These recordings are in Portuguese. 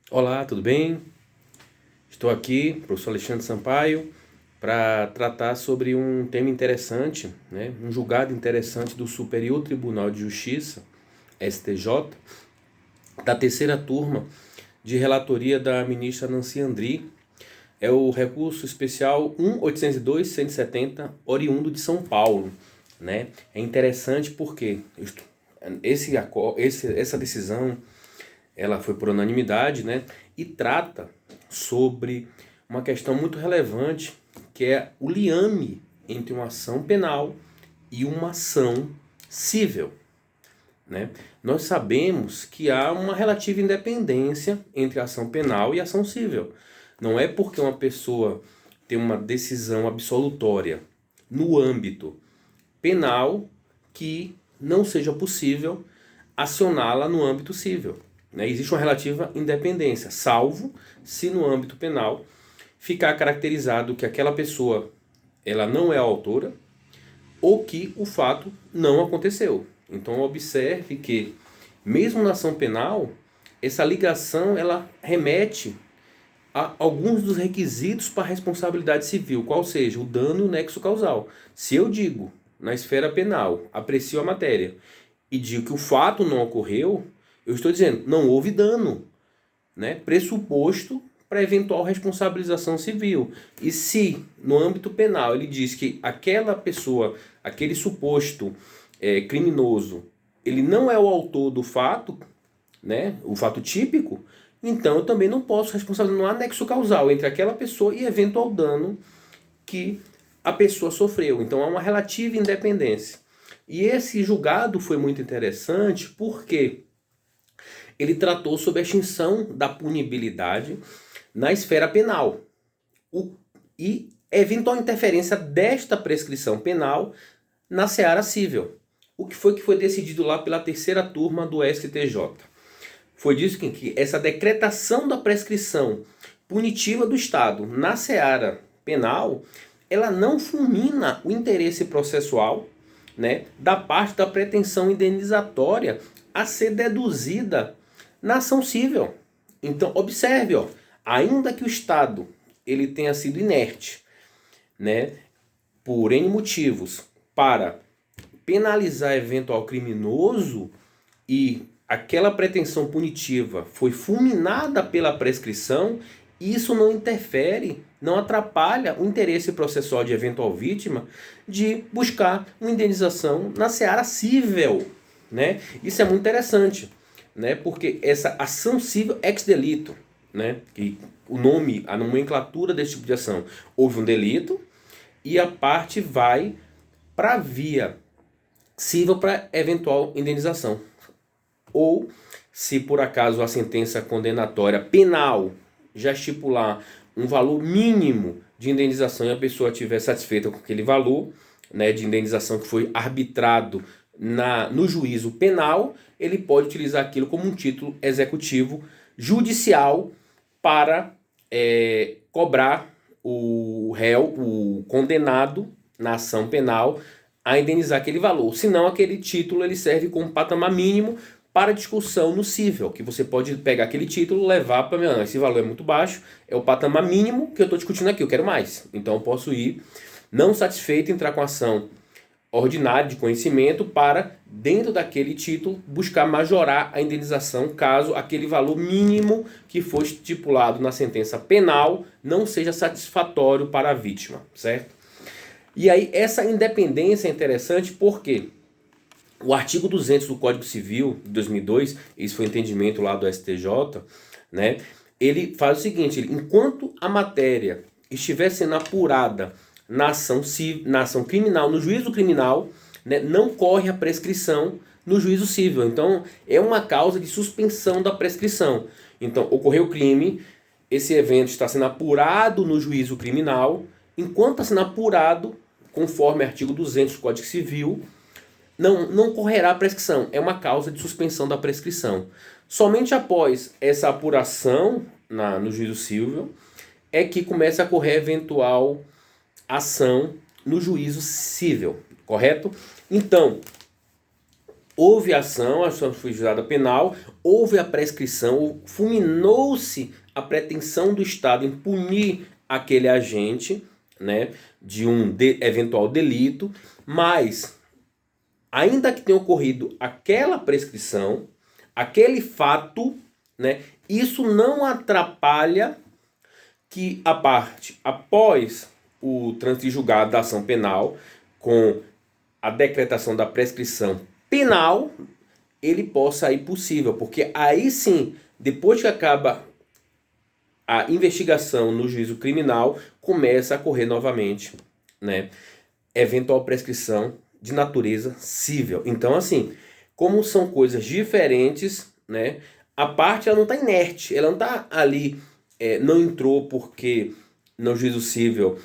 Olá, tudo bem? Estou aqui, professor Alexandre Sampaio, para tratar sobre um tema interessante, né? Um julgado interessante do Superior Tribunal de Justiça, STJ, da terceira turma de relatoria da ministra Nancy Andrighi. É o recurso especial 1.802.170, oriundo de São Paulo, né? É interessante porque essa decisão ela foi por unanimidade, né? E trata sobre uma questão muito relevante, que é o liame entre uma ação penal e uma ação civil, né? Nós sabemos que há uma relativa independência entre a ação penal e a ação civil. Não é porque uma pessoa tem uma decisão absolutória no âmbito penal que não seja possível acioná-la no âmbito civil. Né? Existe uma relativa independência, salvo se no âmbito penal ficar caracterizado que aquela pessoa ela não é a autora ou que o fato não aconteceu. Então observe que mesmo na ação penal, essa ligação ela remete a alguns dos requisitos para a responsabilidade civil, qual seja o dano e o nexo causal. Se eu digo na esfera penal, aprecio a matéria e digo que o fato não ocorreu, eu estou dizendo não houve dano, né? Pressuposto para eventual responsabilização civil. E se no âmbito penal ele diz que aquela pessoa, aquele suposto criminoso, ele não é o autor do fato, né? O fato típico, então eu também não posso responsabilizar, não há nexo causal entre aquela pessoa e eventual dano que a pessoa sofreu. Então há uma relativa independência. E esse julgado foi muito interessante porque ele tratou sobre a extinção da punibilidade na esfera penal e eventual interferência desta prescrição penal na seara civil. O que foi decidido lá pela terceira turma do STJ? Foi disso que essa decretação da prescrição punitiva do Estado na seara penal, ela não fulmina o interesse processual, né, da parte da pretensão indenizatória a ser deduzida na ação civil. Então, observe, ó, ainda que o Estado ele tenha sido inerte, né, por N motivos, para penalizar eventual criminoso e aquela pretensão punitiva foi fulminada pela prescrição, isso não interfere, não atrapalha o interesse processual de eventual vítima de buscar uma indenização na seara civil, né? Isso é muito interessante, né? Porque essa ação civil ex delito, né? Que o nome, a nomenclatura desse tipo de ação, houve um delito e a parte vai para a via civil para eventual indenização. Ou, se por acaso a sentença condenatória penal já estipular um valor mínimo de indenização e a pessoa estiver satisfeita com aquele valor, né, de indenização que foi arbitrado no juízo penal, ele pode utilizar aquilo como um título executivo judicial para cobrar o réu, o condenado na ação penal, a indenizar aquele valor. Senão, aquele título ele serve como patamar mínimo para discussão no cível, que você pode pegar aquele título e levar para mim, esse valor é muito baixo, é o patamar mínimo que eu estou discutindo aqui, eu quero mais. Então eu posso ir, não satisfeito, entrar com ação ordinária de conhecimento para, dentro daquele título, buscar majorar a indenização caso aquele valor mínimo que for estipulado na sentença penal não seja satisfatório para a vítima, certo? E aí essa independência é interessante porque o artigo 200 do Código Civil de 2002, esse foi o entendimento lá do STJ, né? Ele faz o seguinte, enquanto a matéria estiver sendo apurada na ação criminal, no juízo criminal, né, não corre a prescrição no juízo civil. Então, é uma causa de suspensão da prescrição. Então, ocorreu o crime, esse evento está sendo apurado no juízo criminal, enquanto está sendo apurado, conforme o artigo 200 do Código Civil, não correrá a prescrição. É uma causa de suspensão da prescrição. Somente após essa apuração no juízo civil é que começa a correr eventual ação no juízo civil, correto? Então, houve a ação foi juizada penal, houve a prescrição, fulminou-se a pretensão do Estado em punir aquele agente, né, de um eventual delito, mas ainda que tenha ocorrido aquela prescrição, aquele fato, né, isso não atrapalha que a parte, após o trânsito julgado da ação penal, com a decretação da prescrição penal, ele possa ir possível, porque aí sim, depois que acaba a investigação no juízo criminal, começa a correr novamente, né, eventual prescrição de natureza civil. Então, assim, como são coisas diferentes, né, a parte ela não está inerte, ela não está ali, não entrou porque no juízo civil,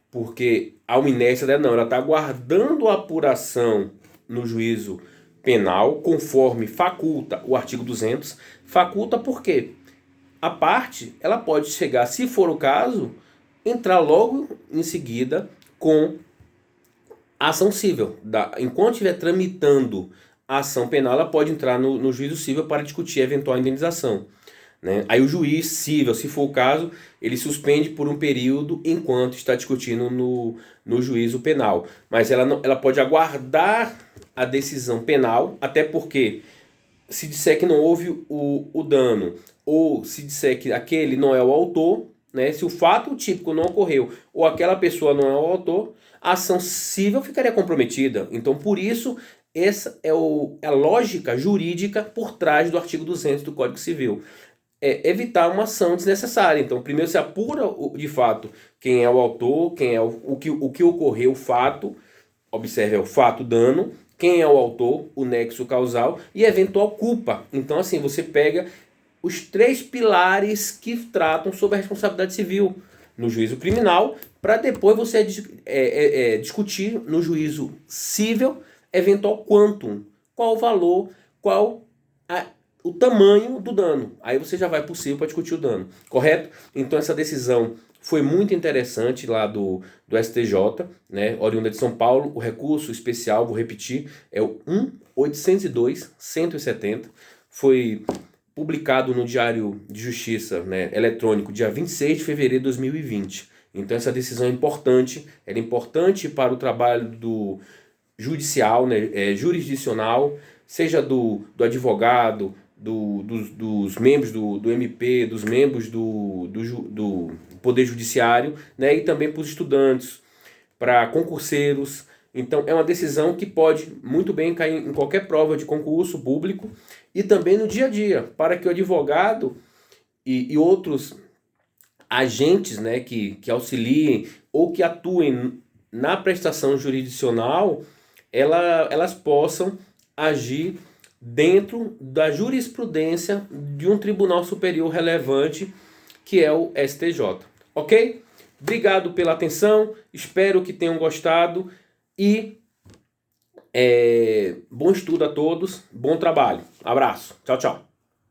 porque há uma inércia dela, não, ela está aguardando a apuração no juízo penal, conforme faculta o artigo 200, faculta por quê? A parte, ela pode chegar, se for o caso, entrar logo em seguida com a ação civil. Enquanto estiver tramitando a ação penal, ela pode entrar no juízo civil para discutir a eventual indenização, né? Aí o juiz civil, se for o caso, ele suspende por um período enquanto está discutindo no juízo penal. Mas ela pode aguardar a decisão penal, até porque se disser que não houve o dano, ou se disser que aquele não é o autor, né, se o fato típico não ocorreu, ou aquela pessoa não é o autor, a ação civil ficaria comprometida. Então, por isso, essa é a lógica jurídica por trás do artigo 200 do Código Civil. É evitar uma ação desnecessária. Então, primeiro se apura de fato quem é o autor, quem é o que ocorreu, o fato, observe, é o fato, dano, quem é o autor, o nexo causal e eventual culpa. Então, assim, você pega os 3 pilares que tratam sobre a responsabilidade civil no juízo criminal, para depois você discutir no juízo civil eventual quantum, qual o valor, qual o tamanho do dano. Aí você já vai possível para discutir o dano, correto? Então essa decisão foi muito interessante lá do STJ, né, oriunda de São Paulo. O recurso especial, vou repetir, é o 1.802.170. Foi publicado no Diário de Justiça, né, eletrônico, dia 26 de fevereiro de 2020. Então essa decisão é importante, ela é importante para o trabalho do judicial, né, jurisdicional, seja do advogado, dos membros do MP, dos membros do Poder Judiciário, né, e também para os estudantes, para concurseiros. Então é uma decisão que pode muito bem cair em qualquer prova de concurso público e também no dia a dia, para que o advogado e outros agentes, né, que auxiliem ou que atuem na prestação jurisdicional, elas possam agir dentro da jurisprudência de um tribunal superior relevante, que é o STJ. Ok? Obrigado pela atenção, espero que tenham gostado e bom estudo a todos, bom trabalho. Abraço, tchau, tchau.